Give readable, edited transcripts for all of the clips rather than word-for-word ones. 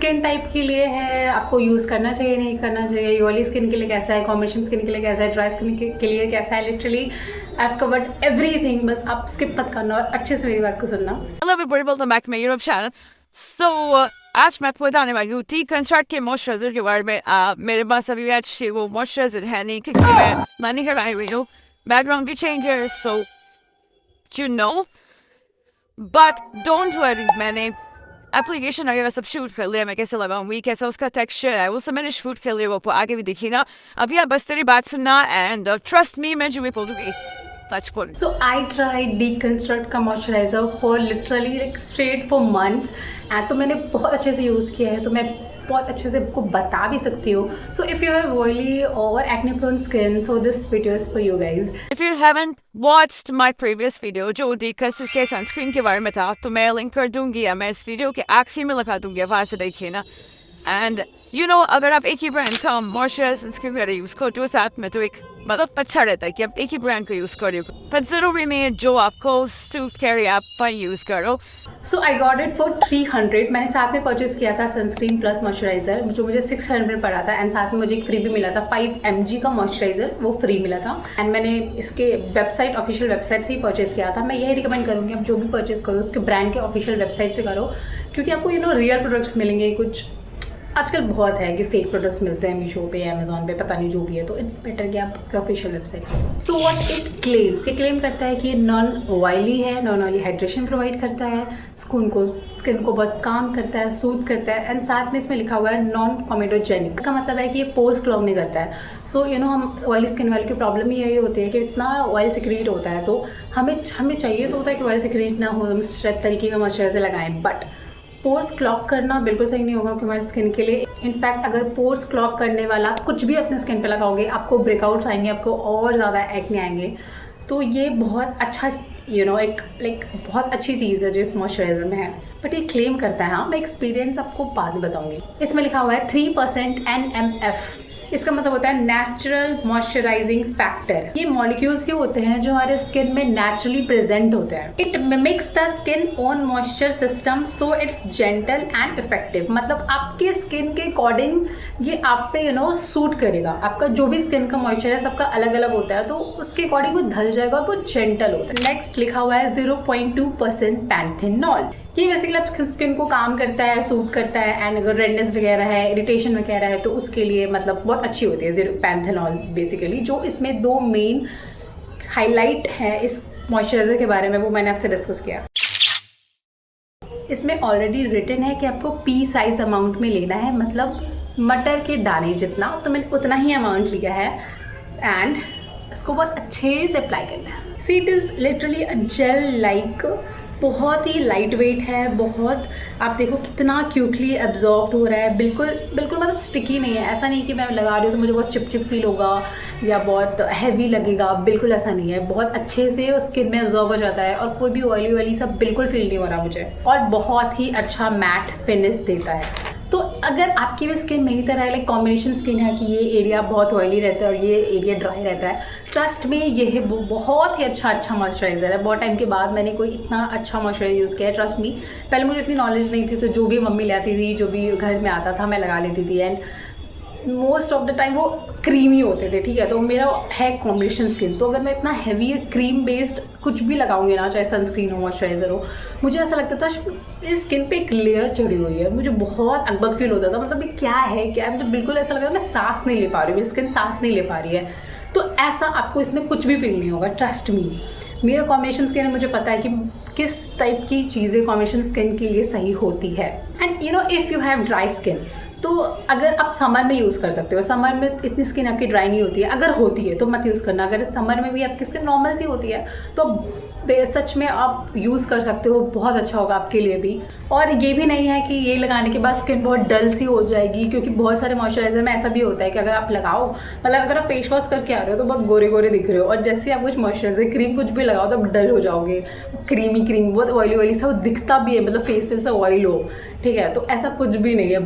Skin type के लिए है, आपको यूज़ करना चाहिए नहीं करना चाहिए, ऑयली स्किन के लिए कैसा है, कॉम्बिनेशन स्किन के लिए कैसा है, ड्राई स्किन के लिए कैसा है, literally I have covered everything. बस आप स्किप मत करना और अच्छे से मेरी बात को सुनना। Hello everybody, welcome back to my YouTube channel. So, आज मैं आपको बताने वाली हूँ T-Construct के मॉइस्चराइजर के बारे में। मेरे पास अभी अच्छी वो मॉइस्चराइजर है नहीं क्योंकि मैं लाने कर आई हुई हूँ। बैकग्राउंड भी चेंज है, so you know. But don't worry, मैंने एप्लीकेशन वगैरह सब शूट कर लिया, मैं कैसे लगाऊंगी, कैसा उसका टेक्सचर है, वो सब मैंने शूट कर लिया, वो आगे भी देखी ना। अभी आप बस तेरी बात सुनना एंड ट्रस्ट मी, मैं जो भी बोलूँगी सच बोलूँगी। So I tried Deconstruct का moisturiser for literally like straight for months and तो मैंने बहुत अच्छे से यूज़ किया है, तो मैं बहुत अच्छे से आपको बता भी सकती हूँ। So if you have oily और acne prone skin, so this video is for you guys. If you haven't watched my previous video जो Deconstruct के सनस्क्रीन के बारे में था, तो मैं लिंक कर दूंगी या मैं इस वीडियो के आखिर में लगा दूंगी, वहाँ से देखिए ना। एंड यू नो, अगर आप एक ही ब्रांड का मॉइस्चराइजर सनस्क्रीन वगैरह यूज़ करते हो साथ में, तो एक मतलब अच्छा रहता है कि आप एक ही ब्रांड का यूज़ करो, पर ज़रूरी नहीं है जो आपको सूट करे आप वही यूज़ करो। सो आई गॉट इट फॉर 300। मैंने साथ में परचेज किया था सनस्क्रीन प्लस मॉइस्चराइजर जो मुझे 600 पड़ा था एंड साथ में मुझे एक फ्री भी मिला था, 5 mg का मॉइस्चराइजर वो फ्री मिला था। एंड मैंने इसके वेबसाइट ऑफिशियल वेबसाइट से ही परचेज किया था। मैं यही रिकमेंड करूँगी आप जो भी परचेज करो उसके ब्रांड के ऑफिशियल वेबसाइट से करो, क्योंकि आपको रियल प्रोडक्ट्स मिलेंगे। कुछ आजकल बहुत है कि फेक प्रोडक्ट्स मिलते हैं मीशो पे, अमेजोन पे, पता नहीं जो भी है, तो इट्स बेटर कि आप उसके ऑफिशियल वेबसाइट से। सो व्हाट इट क्लेम्स, ये क्लेम करता है कि ये नॉन ऑयली है, नॉन ऑयली हाइड्रेशन प्रोवाइड करता है, स्किन को बहुत काम करता है, सूद करता है, एंड साथ में इसमें लिखा हुआ है नॉन कॉमेडोजेनिक। इसका मतलब है कि ये पोर्स क्लॉग नहीं करता है। सो हम ऑयली स्किन वाले की प्रॉब्लम ही यही होती है कि इतना ऑयल सिक्रीट होता है, तो हमें चाहिए तो होता है कि ऑयल सिक्रीट ना हो, हम तरीके का मॉइस्चराइजर लगाएं, बट पोर्स क्लॉग करना बिल्कुल सही नहीं होगा कि हमारी स्किन के लिए। इनफैक्ट अगर पोर्स क्लॉग करने वाला कुछ भी अपने स्किन पे लगाओगे, आपको ब्रेकआउट्स आएंगे, आपको और ज़्यादा एक्ने आएंगे। तो ये बहुत अच्छा एक बहुत अच्छी चीज़ है जो इस मॉइस्चराइजर में है, बट ये क्लेम करता है। हाँ, मैं एक्सपीरियंस आपको बाद में बताऊंगी। इसमें लिखा हुआ है 3% NMF। इसका मतलब होता है नेचुरल मॉइस्चराइजिंग फैक्टर। ये मॉलिक्यूल्स ही होते हैं जो हमारे स्किन में नेचुरली प्रेजेंट होते हैं। It mimics the skin own moisture system, so it's gentle and effective. मतलब आपके स्किन के अकॉर्डिंग ये आप पे सूट करेगा। आपका जो भी स्किन का मॉइस्चर है सबका अलग अलग होता है, तो उसके अकॉर्डिंग वो ढल जाएगा और वो जेंटल होता है। नेक्स्ट लिखा हुआ है 0.2% पैंथेनॉल। ये बेसिकली आपकी स्किन को काम करता है, सूट करता है, एंड अगर रेडनेस वगैरह है, इरिटेशन वगैरह है, तो उसके लिए मतलब बहुत अच्छी होती है पैंथेनॉल बेसिकली। जो इसमें 2 मेन हाईलाइट है इस मॉइस्चराइजर के बारे में, वो मैंने आपसे डिस्कस किया। इसमें ऑलरेडी रिटन है कि आपको पी साइज अमाउंट में लेना है, मतलब मटर के दाने जितना, तो मैंने उतना ही अमाउंट लिया है एंड इसको बहुत अच्छे से अप्लाई करना है। See it is literally a gel like, बहुत ही लाइट वेट है, बहुत आप देखो कितना क्यूटली एब्जॉर्ब हो रहा है, बिल्कुल मतलब स्टिकी नहीं है। ऐसा नहीं कि मैं लगा रही हूँ तो मुझे बहुत चिपचिप फील होगा या बहुत हैवी लगेगा, बिल्कुल ऐसा नहीं है। बहुत अच्छे से स्किन में एब्जॉर्ब हो जाता है और कोई भी ऑयली सब बिल्कुल फील नहीं हो रहा मुझे, और बहुत ही अच्छा मैट फिनिश देता है। तो अगर आपकी भी स्किन मेरी तरह लाइक कॉम्बिनेशन स्किन है कि ये एरिया बहुत ऑयली रहता है और ये एरिया ड्राई रहता है, ट्रस्ट में ये है बहुत ही अच्छा मॉइस्चराइजर है। बहुत टाइम के बाद मैंने कोई इतना अच्छा मॉइस्चराइजर यूज़ किया है, ट्रस्ट मी। पहले मुझे इतनी नॉलेज नहीं थी, तो जो भी मम्मी लाती थी, जो भी घर में आता था, मैं लगा लेती थी, and most of the time वो क्रीमी होते थे, ठीक है। तो मेरा है कॉम्बिनेशन स्किन, तो अगर मैं इतना हैवी क्रीम बेस्ड कुछ भी लगाऊंगी ना, चाहे सनस्क्रीन हो, मॉइस्चराइजर हो, मुझे ऐसा लगता था इस स्किन पे एक लेयर चढ़ी हुई है। मुझे बहुत अकबक फील होता था, मतलब ये क्या है, मुझे बिल्कुल ऐसा लगता था मैं सांस नहीं ले पा रही हूँ, मेरी स्किन सांस नहीं ले पा रही है। तो ऐसा आपको इसमें कुछ भी फील नहीं होगा, ट्रस्ट मी। मेरा कॉम्बिनेशन स्किन है, मुझे पता है कि किस टाइप की चीज़ें कॉम्बिनेशन स्किन के लिए सही होती है। And if you have dry skin, तो अगर आप समर में यूज़ कर सकते हो। समर में इतनी स्किन आपकी ड्राई नहीं होती है, अगर होती है तो मत यूज़ करना। अगर समर में भी आपकी स्किन नॉर्मल सी होती है तो सच में आप यूज़ कर सकते हो, बहुत अच्छा होगा आपके लिए भी। और ये भी नहीं है कि ये लगाने के बाद स्किन बहुत डल सी हो जाएगी, क्योंकि बहुत सारे मॉइस्चराइजर में ऐसा भी होता है कि अगर आप लगाओ, मतलब अगर आप फेस वॉश करके आ रहे हो तो बहुत गोरे गोरे दिख रहे हो, और जैसे आप कुछ मॉइस्चराइजर क्रीम कुछ भी लगाओ तो आप डल हो जाओगे, क्रीमी बहुत ऑयली सब दिखता भी है, मतलब फेस पे से ऑयल हो, ठीक है, तो ऐसा कुछ भी नहीं है,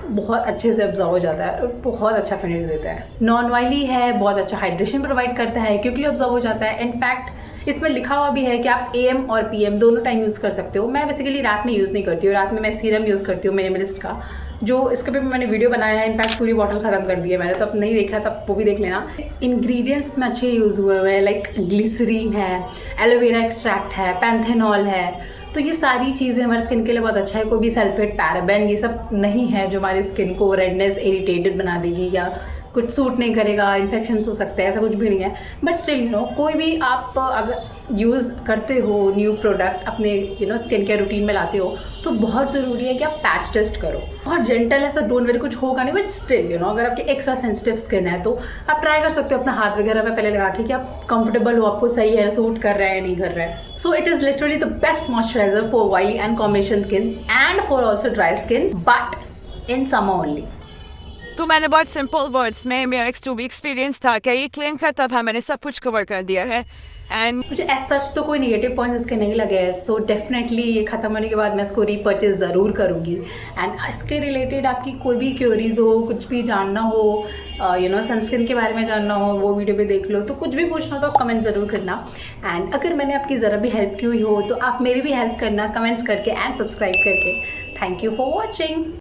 बहुत अच्छे से ऑब्जर्व हो जाता है और बहुत अच्छा फिनिश देता है। नॉन ऑयली है, बहुत अच्छा हाइड्रेशन प्रोवाइड करता है, क्विकली ऑब्जर्व हो जाता है। इनफैक्ट इसमें लिखा हुआ भी है कि आप AM और PM दोनों टाइम यूज़ कर सकते हो। मैं बेसिकली रात में यूज़ नहीं करती हूँ, रात में मैं सीरम यूज़ करती हूँ मिनिमलिस्ट का, जो इसके पे मैंने वीडियो बनाया है। इनफैक्ट पूरी बॉटल ख़त्म कर दी है मैंने, तो अब नहीं देखा तब वो भी देख लेना। इंग्रेडिएंट्स में अच्छे यूज़ हुए हुए हैं, लाइक ग्लिसरीन है, एलोवेरा एक्सट्रैक्ट है, पैंथेनॉल है, तो ये सारी चीज़ें हमारे स्किन के लिए बहुत अच्छा है। कोई भी सल्फेट, पैराबेन ये सब नहीं है जो हमारी स्किन को रेडनेस, इरिटेटेड बना देगी या कुछ सूट नहीं करेगा, इन्फेक्शंस हो सकते हैं, ऐसा कुछ भी नहीं है। बट स्टिल कोई भी आप अगर यूज़ करते हो न्यू प्रोडक्ट अपने स्किन केयर रूटीन में लाते हो, तो बहुत ज़रूरी है कि आप पैच टेस्ट करो। बहुत जेंटल, ऐसा डोंट वेरी कुछ होगा नहीं, बट स्टिल अगर आपकी एक्स्ट्रा सेंसिटिव स्किन है तो आप ट्राई कर सकते हो अपना हाथ वगैरह में पहले लगा के कि आप कंफर्टेबल हो, आपको सही है, सूट कर रहा है या नहीं कर रहा है। So it is literally the best moisturiser for oily and combination skin and for also dry skin, but in summer only. तो मैंने बहुत सिंपल वर्ड्स में मेरा X2 भी एक्सपीरियंस था क्या ये क्लेम करता था, मैंने सब कुछ कवर कर दिया है। एंड मुझे एज सच तो कोई नेगेटिव पॉइंट्स इसके नहीं लगे हैं, सो डेफिनेटली ये ख़त्म होने के बाद मैं इसको रीपर्चेज ज़रूर करूँगी। एंड इसके रिलेटेड आपकी कोई भी क्वेरीज हो, कुछ भी जानना हो, सनस्क्रीन के बारे में जानना हो, वो वीडियो भी देख लो, तो कुछ भी पूछना हो तो कमेंट ज़रूर करना। एंड अगर मैंने आपकी ज़रा भी हेल्प की हुई हो तो आप मेरी भी हेल्प करना कमेंट्स करके एंड सब्सक्राइब करके। Thank you for watching.